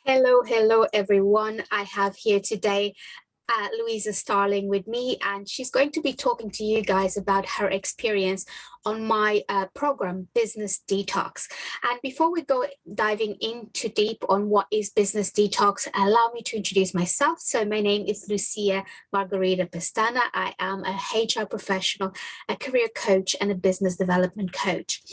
Hello, everyone. I have here today Luisa Starling with me, and she's going to be talking to you guys about her experience on my program, Business Detox. And before we go diving into deep on what is Business Detox, allow me to introduce myself. So my name is Lucia Margarita Pestana. I am a HR professional, a career coach, and a business development coach.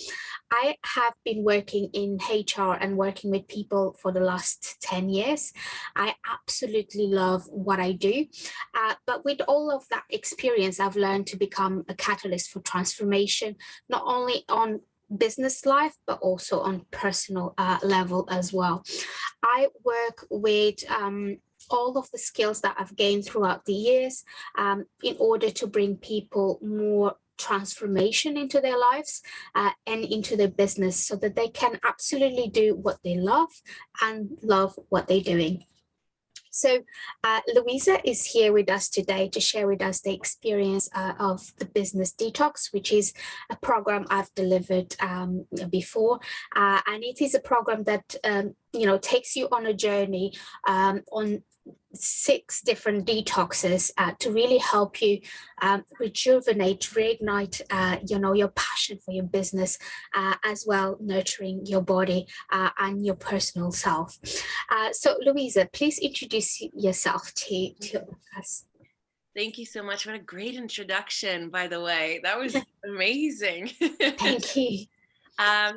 I have been working in HR and working with people for the last 10 years. I absolutely love what I do. But with all of that experience, I've learned to become a catalyst for transformation, not only on business life, but also on personal level as well. I work with all of the skills that I've gained throughout the years in order to bring people more transformation into their lives and into their business so that they can absolutely do what they love and love what they're doing. So Luisa is here with us today to share with us the experience of the Business Detox, which is a program I've delivered before. And it is a program that, takes you on a journey on 6 different detoxes to really help you rejuvenate, reignite, your passion for your business, as well nurturing your body and your personal self. So, Luisa, please introduce yourself to us. Thank you so much. What a great introduction, by the way. That was amazing. Thank you.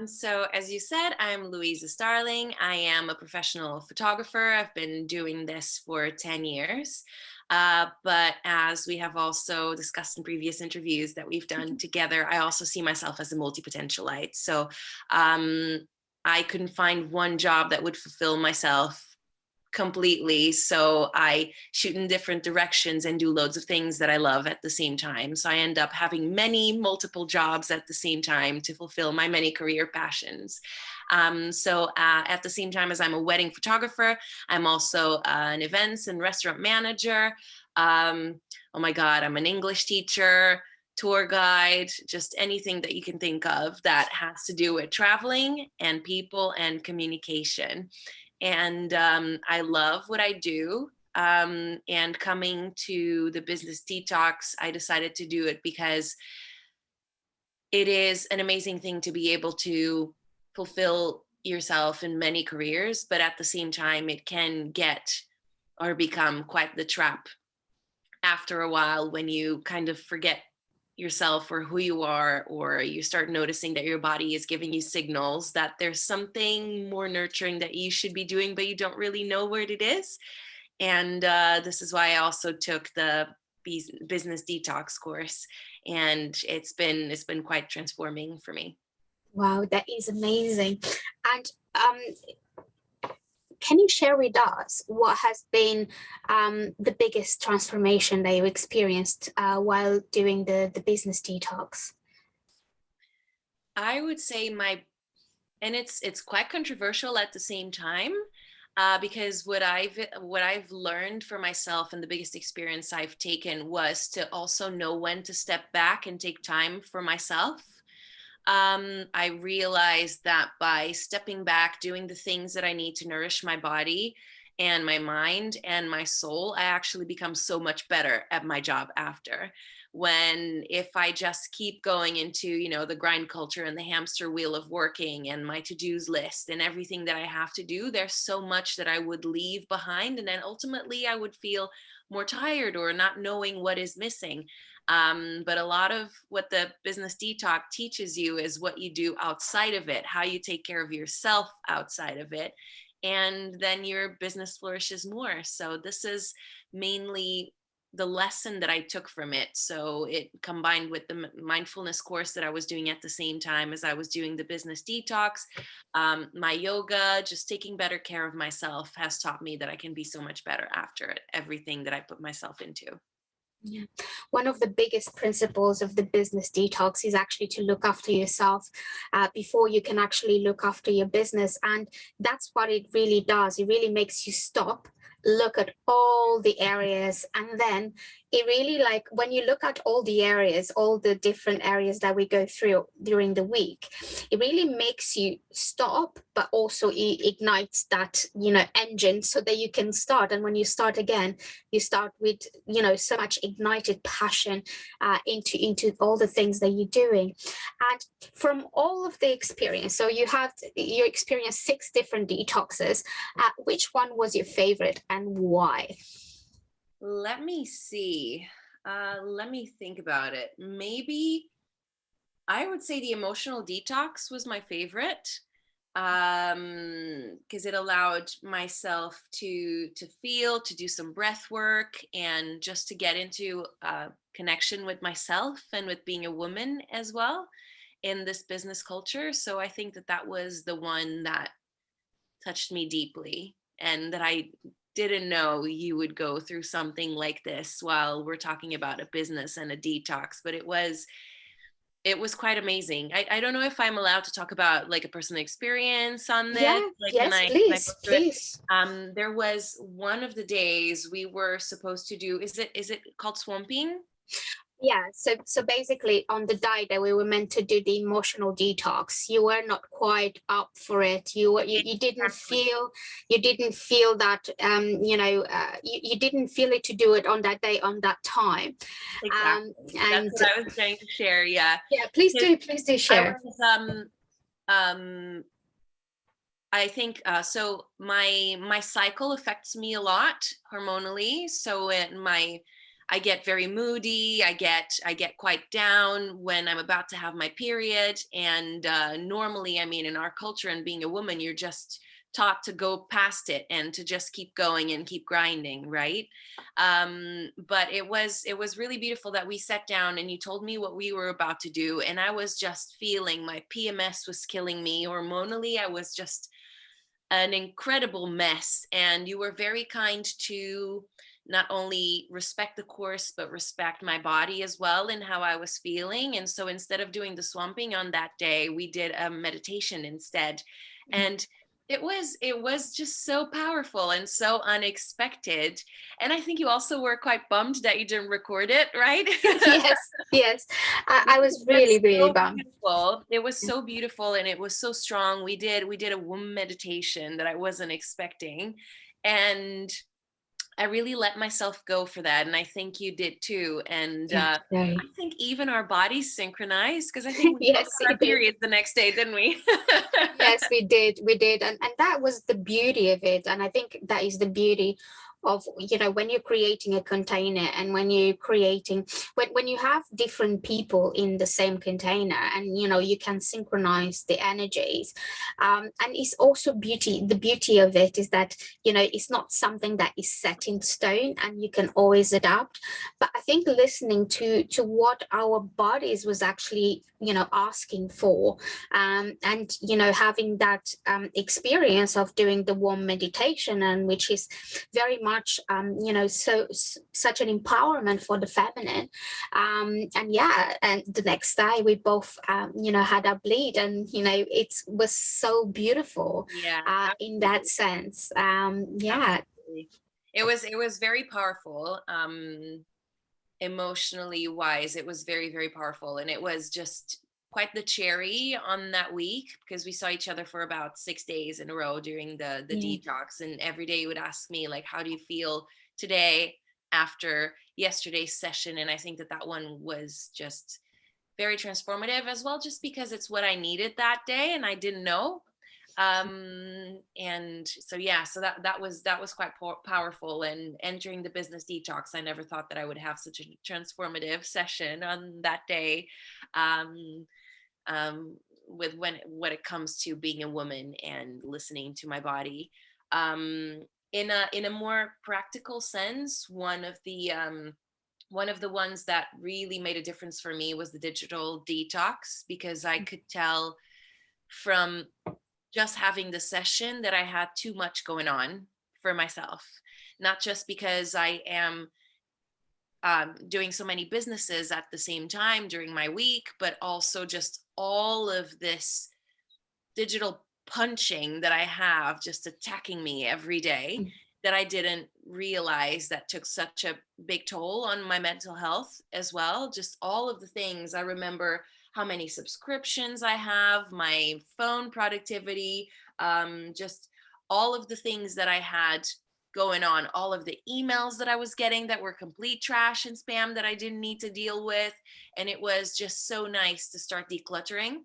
So as you said, I'm Luisa Starling. I am a professional photographer. I've been doing this for 10 years. But as we have also discussed in previous interviews that we've done together, I also see myself as a multi-potentialite. So I couldn't find one job that would fulfill myself completely. So I shoot in different directions and do loads of things that I love at the same time. So I end up having multiple jobs at the same time to fulfill my many career passions. So at the same time as I'm a wedding photographer, I'm also an events and restaurant manager. Oh my God, I'm an English teacher, tour guide, just anything that you can think of that has to do with traveling and people and communication. And I love what I do. And coming to the Business Detox, I decided to do it because it is an amazing thing to be able to fulfill yourself in many careers, but at the same time, it can get or become quite the trap after a while when you kind of forget yourself or who you are, or you start noticing that your body is giving you signals that there's something more nurturing that you should be doing, but you don't really know what it is. And this is why I also took the Business Detox course, and it's been quite transforming for me. Wow, that is amazing. And can you share with us what has been the biggest transformation that you experienced while doing the Business Detox? I would say and it's quite controversial at the same time, because what I've learned for myself and the biggest experience I've taken was to also know when to step back and take time for myself. I realized that by stepping back, doing the things that I need to nourish my body and my mind and my soul, I actually become so much better at my job after. When if I just keep going into, the grind culture and the hamster wheel of working and my to-dos list and everything that I have to do, there's so much that I would leave behind. And then ultimately I would feel more tired or not knowing what is missing. But a lot of what the Business Detox teaches you is what you do outside of it, how you take care of yourself outside of it, and then your business flourishes more. So this is mainly the lesson that I took from it. So it combined with the mindfulness course that I was doing at the same time as I was doing the Business Detox, my yoga, just taking better care of myself has taught me that I can be so much better after everything that I put myself into. Yeah. One of the biggest principles of the Business Detox is actually to look after yourself before you can actually look after your business. And that's what it really does. It really makes you stop, look at all the areas, and then it really, like, when you look at all the areas, all the different areas that we go through during the week, it really makes you stop, but also it ignites that, engine so that you can start. And when you start again, you start with, so much ignited passion into all the things that you're doing. And from all of the experience, so you experienced 6 different detoxes. Which one was your favorite and why? Let me see. Let me think about it. Maybe I would say the emotional detox was my favorite, because it allowed myself to feel, to do some breath work, and just to get into connection with myself and with being a woman as well in this business culture. So I think that was the one that touched me deeply, and that I didn't know you would go through something like this while we're talking about a business and a detox. But it was quite amazing. I don't know if I'm allowed to talk about like a personal experience on this. Yeah, Like, can yes, I go please, through it? please. There was one of the days we were supposed to do, is it called swamping? Yeah, so basically on the day that we were meant to do the emotional detox, you were not quite up for it. You didn't Exactly. feel that you didn't feel it to do it on that day, on that time. Exactly. That's And what I was trying to share. Yeah. yeah, Because please do I share. was um I think so my cycle affects me a lot hormonally. So I get very moody. I get quite down when I'm about to have my period. And normally, I mean, in our culture and being a woman, you're just taught to go past it and to just keep going and keep grinding, right? But it was really beautiful that we sat down and you told me what we were about to do, and I was just feeling my PMS was killing me hormonally. I was just an incredible mess, and you were very kind to not only respect the course but respect my body as well and how I was feeling. And so instead of doing the swamping on that day, we did a meditation instead. And it was just so powerful and so unexpected. And I think you also were quite bummed that you didn't record it, right? Yes, yes. I was Was really, really so bummed. beautiful. It was so beautiful and it was so strong. We did a woman meditation that I wasn't expecting. And I really let myself go for that. And I think you did too. And Yes, I very. think even our bodies synchronized, because I think we both Yes, got our it did. periods the next day, didn't we? Yes, we did, and that was the beauty of it. And I think that is the beauty of, when you're creating a container, and when you have different people in the same container, and you can synchronize the energies. And it's also the beauty of it is that it's not something that is set in stone and you can always adapt. But I think listening to what our bodies was actually asking for, and having that experience of doing the warm meditation, and which is very much such an empowerment for the feminine. And yeah, and the next day we both had our bleed, and it was so beautiful Yeah, in that absolutely. sense. Yeah. Absolutely. It was very powerful. Emotionally wise, it was very, very powerful. And it was just quite the cherry on that week, because we saw each other for about 6 days in a row during the Yeah. detox. And every day you would ask me, like, how do you feel today after yesterday's session? And I think that one was just very transformative as well, just because it's what I needed that day and I didn't know. And so yeah, so that was quite powerful. And entering the business detox, I never thought that I would have such a transformative session on that day. um um with when it comes to being a woman and listening to my body. In a more practical sense, one of the ones that really made a difference for me was the digital detox, because I could tell from just having the session that I had too much going on for myself. Not just because I am doing so many businesses at the same time during my week, but also just all of this digital punching that I have just attacking me every day. that I didn't realize that took such a big toll on my mental health as well. Just all of the things. I remember how many subscriptions I have, my phone productivity, just all of the things that I had going on, all of the emails that I was getting that were complete trash and spam that I didn't need to deal with. And it was just so nice to start decluttering.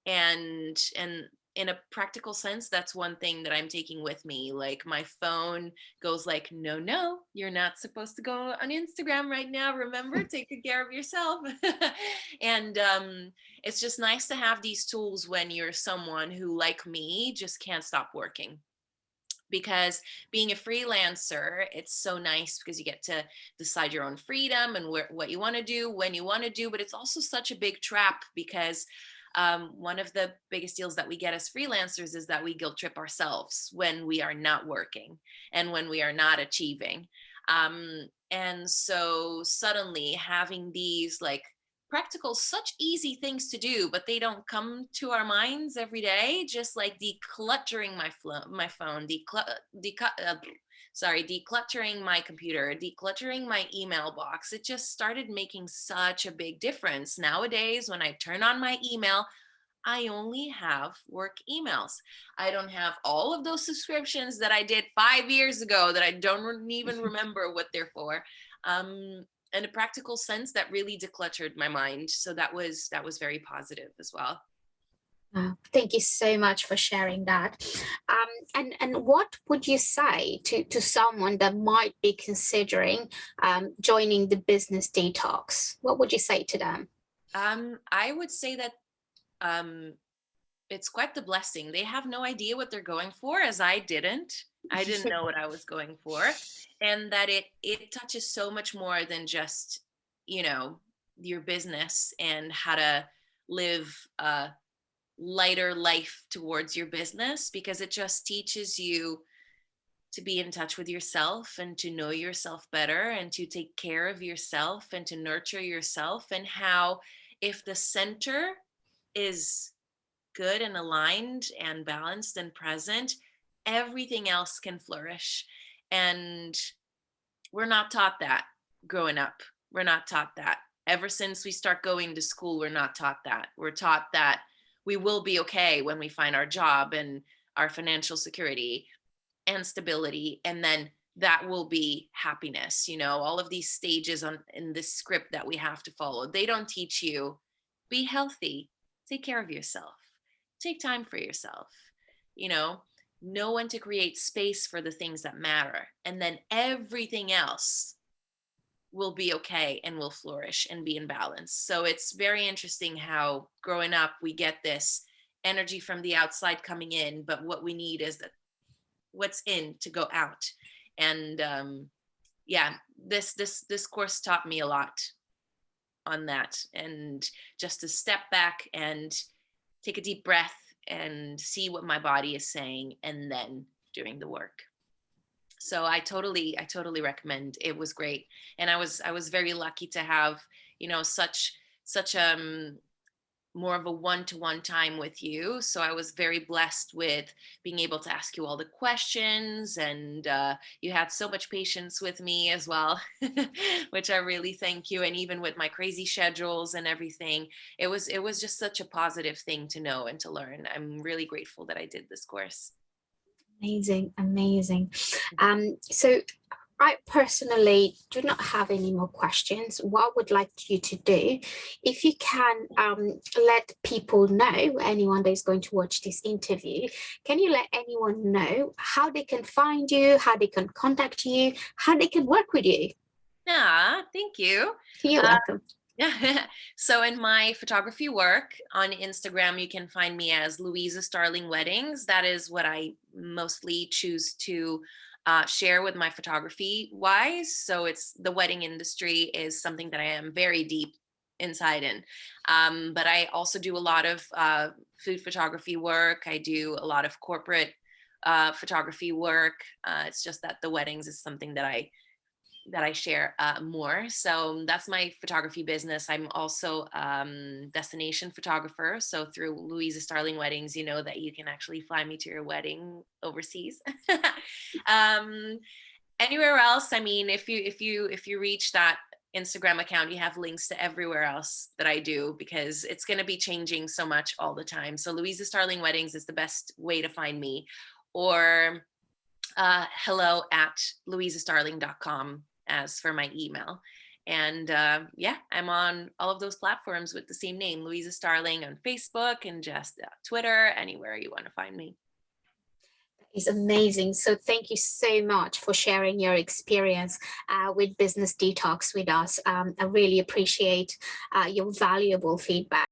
And in a practical sense, that's one thing that I'm taking with me. Like my phone goes like, no, you're not supposed to go on Instagram right now, remember, take good care of yourself. And it's just nice to have these tools when you're someone who, like me, just can't stop working. Because being a freelancer, it's so nice because you get to decide your own freedom and what you want to do, when you want to do. But it's also such a big trap because one of the biggest deals that we get as freelancers is that we guilt trip ourselves when we are not working and when we are not achieving. And so suddenly having these like practical, such easy things to do, but they don't come to our minds every day. Just like decluttering my phone, decluttering my computer, decluttering my email box. It just started making such a big difference. Nowadays, when I turn on my email, I only have work emails. I don't have all of those subscriptions that I did 5 years ago that I don't even remember what they're for. In a practical sense, that really decluttered my mind. So that was very positive as well. Thank you so much for sharing that. And what would you say to someone that might be considering joining the business detox? What would you say to them? I would say that it's quite the blessing. They have no idea what they're going for, as I didn't. I didn't know what I was going for, and that it touches so much more than just, you know, your business and how to live a lighter life towards your business, because it just teaches you to be in touch with yourself and to know yourself better and to take care of yourself and to nurture yourself, and how if the center is good and aligned and balanced and present, everything else can flourish. And we're not taught that growing up. We're not taught that. Ever since we start going to school, we're not taught that. We're taught that we will be okay when we find our job and our financial security and stability, and then that will be happiness. You know, all of these stages in this script that we have to follow, they don't teach you be healthy, take care of yourself, take time for yourself, you know when to create space for the things that matter, and then everything else will be okay and will flourish and be in balance. So it's very interesting how growing up we get this energy from the outside coming in, but what we need is that what's in to go out. And yeah, this course taught me a lot on that, and just to step back and take a deep breath and see what my body is saying, and then doing the work. So I totally recommend. It was great, and I was very lucky to have, you know, such more of a one-to-one time with you. So I was very blessed with being able to ask you all the questions, and you had so much patience with me as well, which I really thank you. And even with my crazy schedules and everything, it was just such a positive thing to know and to learn. I'm really grateful that I did this course. Amazing. So I personally do not have any more questions. What I would like you to do, if you can let people know, anyone that is going to watch this interview, can you let anyone know how they can find you, how they can contact you, how they can work with you? Yeah, thank you. You're welcome. Yeah. So in my photography work on Instagram, you can find me as Luisa Starling Weddings. That is what I mostly choose to share with my photography wise. So it's the wedding industry is something that I am very deep inside in. But I also do a lot of food photography work. I do a lot of corporate photography work. It's just that the weddings is something that I that I share more. So that's my photography business. I'm also destination photographer. So through Luisa Starling Weddings, you know that you can actually fly me to your wedding overseas. um, Anywhere else, I mean, if you reach that Instagram account, you have links to everywhere else that I do, because it's going to be changing so much all the time. So Luisa Starling Weddings is the best way to find me, or hello@luisastarling.com as for my email. And yeah, I'm on all of those platforms with the same name, Luisa Starling, on Facebook and just Twitter, anywhere you want to find me. Is amazing. So thank you so much for sharing your experience with Business Detox with us. I really appreciate your valuable feedback.